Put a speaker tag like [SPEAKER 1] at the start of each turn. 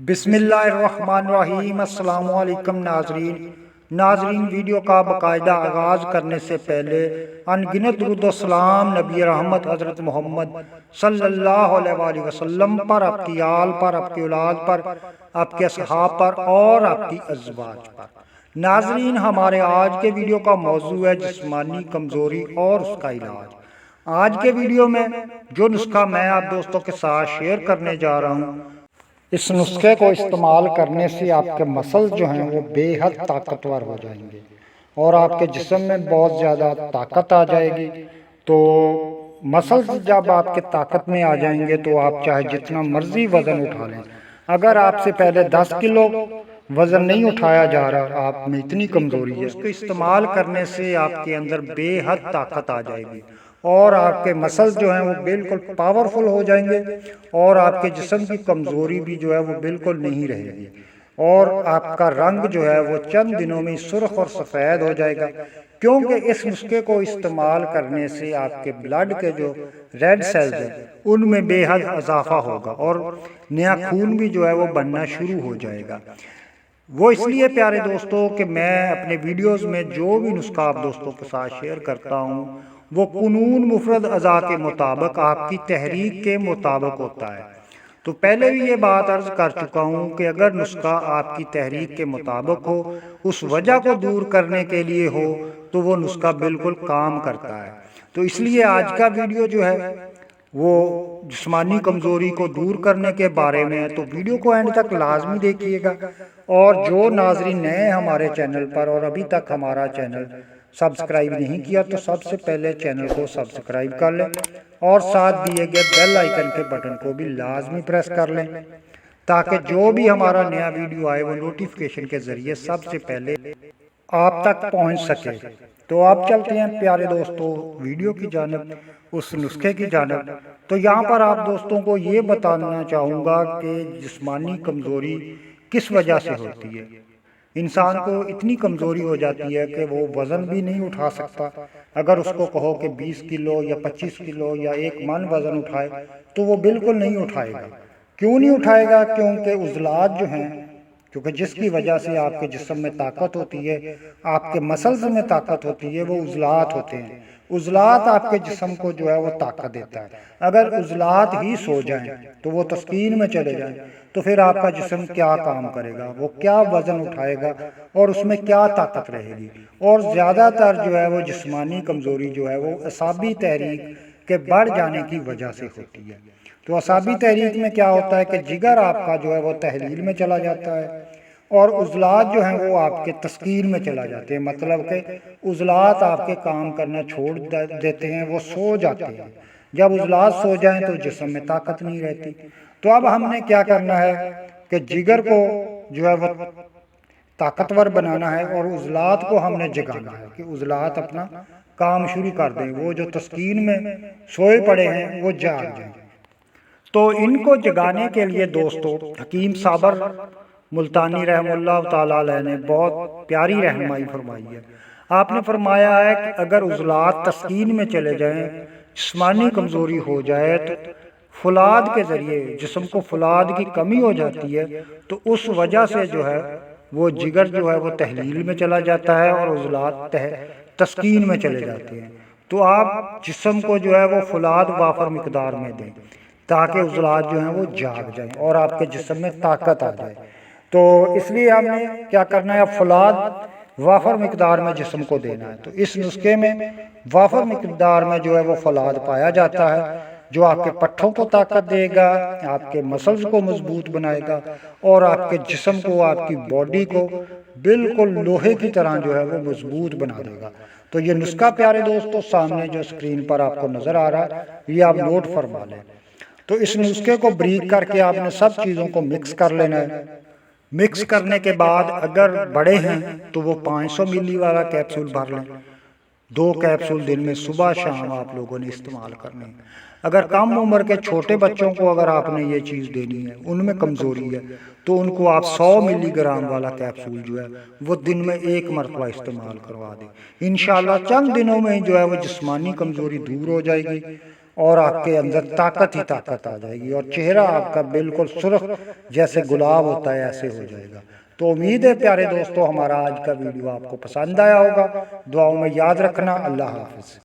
[SPEAKER 1] بسم اللہ الرحمن الرحیم۔ السلام علیکم ناظرین، ویڈیو کا باقاعدہ آغاز کرنے سے پہلے انگنت درود و سلام نبی رحمت حضرت محمد صلی اللہ علیہ وآلہ وسلم پر، آپ کی آل پر، آپ کی اولاد پر، آپ کے اصحاب پر اور آپ کی ازواج پر۔ ناظرین، ہمارے آج کے ویڈیو کا موضوع ہے جسمانی کمزوری اور اس کا علاج۔ آج کے ویڈیو میں جو نسخہ میں آپ دوستوں کے ساتھ شیئر کرنے جا رہا ہوں، اس نسخے کو استعمال کرنے سے آپ کے مسلز جو ہیں وہ بے حد طاقتور ہو جائیں گے اور آپ کے جسم میں بہت زیادہ طاقت آ جائے گی۔ تو مسلز جب آپ کے طاقت میں آ جائیں گے تو آپ چاہے جتنا مرضی وزن اٹھا لیں، اگر آپ سے پہلے 10 کلو وزن نہیں اٹھایا جا رہا، آپ میں اتنی کمزوری ہے، اس کو استعمال کرنے سے آپ کے اندر بے حد طاقت آ جائے گی اور آپ کے مسلز جو ہیں وہ بالکل پاورفل ہو جائیں گے اور آپ کے جسم کی کمزوری بھی جو ہے وہ بالکل نہیں رہے گی اور آپ کا رنگ جو ہے وہ چند دنوں میں سرخ اور سفید ہو جائے گا، کیونکہ اس نسخے کو استعمال کرنے سے آپ کے بلڈ کے جو ریڈ سیلز ہیں ان میں بے حد اضافہ ہوگا اور نیا خون بھی جو ہے وہ بننا شروع ہو جائے گا۔ وہ اس لیے پیارے دوستوں کہ میں اپنے ویڈیوز میں جو بھی نسخہ آپ دوستوں کے ساتھ شیئر کرتا ہوں وہ قانون مفرد اعضاء کے مطابق، آپ کی تحریک کے مطابق ہوتا ہے۔ تو پہلے بھی یہ بات عرض کر چکا ہوں کہ اگر نسخہ آپ کی تحریک کے مطابق ہو، اس وجہ کو دور کرنے کے لیے ہو، تو وہ نسخہ بالکل کام کرتا ہے۔ تو اس لیے آج کا ویڈیو جو ہے وہ جسمانی کمزوری کو دور کرنے کے بارے میں ہے، تو ویڈیو کو اینڈ تک لازمی دیکھیے گا۔ اور جو ناظرین نئے ہمارے چینل پر اور ابھی تک ہمارا چینل سبسکرائب نہیں کیا تو سب سے پہلے چینل کو سبسکرائب کر لیں اور ساتھ دیے گئے بیل آئیکن کے بٹن کو بھی لازمی پریس کر لیں تاکہ جو بھی ہمارا نیا ویڈیو آئے وہ نوٹیفیکیشن کے ذریعے سب سے پہلے آپ تک پہنچ سکے۔ تو آپ چلتے ہیں پیارے دوستوں ویڈیو کی جانب، اس نسخے کی جانب۔ تو یہاں پر آپ دوستوں کو یہ بتانا چاہوں گا کہ جسمانی کمزوری کس وجہ سے ہوتی ہے۔ انسان کو اتنی کمزوری ہو جاتی ہے کہ وہ وزن بھی نہیں اٹھا سکتا۔ اگر اس کو کہو کہ 20 کلو یا 25 کلو یا 1 من وزن اٹھائے تو وہ بالکل نہیں اٹھائے گا۔ کیوں نہیں اٹھائے گا؟ کیونکہ عضلات جو ہیں، کیونکہ جس کی وجہ سے آپ کے جسم میں طاقت ہوتی ہے، آپ کے مسلز میں طاقت ہوتی ہے، وہ عضلات ہوتے ہیں۔ عضلات آپ کے جسم کو جو ہے وہ طاقت دیتا ہے۔ اگر عضلات ہی سو جائیں تو وہ تسکین میں چلے جائیں تو پھر آپ کا جسم کیا کام کرے گا، وہ کیا وزن اٹھائے گا اور اس میں کیا طاقت رہے گی۔ اور زیادہ تر جو ہے وہ جسمانی کمزوری جو ہے وہ اعصابی تحریک کے بڑھ جانے کی وجہ سے ہوتی ہے۔ تو اعصابی تحریک میں کیا ہوتا ہے کہ جگر آپ کا جو ہے وہ تحلیل میں چلا جاتا ہے اور عضلات جو ہیں وہ آپ کے تسکین میں چلا جاتے ہیں، مطلب کہ عضلات آپ کے کام کرنا چھوڑ دیتے ہیں، وہ سو جاتے ہیں۔ جب عضلات سو جائیں تو جسم میں طاقت نہیں رہتی۔ تو اب ہم نے کیا کرنا ہے کہ جگر کو جو ہے وہ طاقتور بنانا ہے اور عضلات کو ہم نے جگانا ہے کہ عضلات اپنا کام شروع کر دیں، وہ جو تسکین میں سوئے پڑے ہیں وہ جاگ جائیں۔ تو ان کو جگانے کے لیے دوستو حکیم صابر ملتانی رحمہ اللہ تعالیٰ علیہ نے بہت پیاری رہنمائی فرمائی ہے۔ آپ نے فرمایا ہے کہ اگر عضلات تسکین میں چلے جائیں، جسمانی کمزوری ہو جائے تو فولاد کے ذریعے جسم کو فولاد کی کمی ہو جاتی ہے، تو اس وجہ سے جو ہے وہ جگر جو ہے وہ تحلیل میں چلا جاتا ہے اور عضلات تسکین میں چلے جاتے ہیں۔ تو آپ جسم کو جو ہے وہ فولاد وافر مقدار میں دیں تاکہ عضلات جو ہیں وہ جاگ جائیں اور آپ کے جسم میں طاقت آ جائے۔ تو اس لیے ہم نے کیا کرنا ہے، فولاد وافر مقدار میں جسم کو دینا ہے۔ تو اس نسخے میں وافر مقدار میں جو ہے وہ فولاد پایا جاتا ہے جو آپ کے پٹھوں کو طاقت دے گا، آپ کے مسلز کو مضبوط بنائے گا اور آپ کے جسم کو، آپ کی باڈی کو بالکل لوہے کی طرح جو ہے وہ مضبوط بنا دے گا۔ تو یہ نسخہ پیارے دوستو سامنے جو اسکرین پر آپ کو نظر آ رہا ہے یہ آپ نوٹ فرما لیں۔ تو اس نسخے کو بریک کر کے آپ نے سب چیزوں کو مکس کر لینا ہے۔ مکس کرنے کے بعد اگر بڑے ہیں تو وہ 500 ملی والا کیپسول بھر لیں، 2 کیپسول دن میں صبح شام آپ لوگوں نے استعمال کرنے ہیں۔ اگر کم عمر کے چھوٹے بچوں کو اگر آپ نے یہ چیز دینی ہے، ان میں کمزوری ہے، تو ان کو آپ 100 ملی گرام والا کیپسول جو ہے وہ دن میں 1 مرتبہ استعمال کروا دیں۔ انشاءاللہ چند دنوں میں جو ہے وہ جسمانی کمزوری دور ہو جائے گی اور آپ کے اندر طاقت ہی طاقت آ جائے گی، اور چہرہ آپ کا بالکل سرخ جیسے گلاب ہوتا ہے ایسے ہو جائے گا۔ تو امید ہے پیارے دوستو ہمارا آج کا ویڈیو آپ کو پسند آیا ہوگا، دعاؤں میں یاد رکھنا۔ اللہ حافظ۔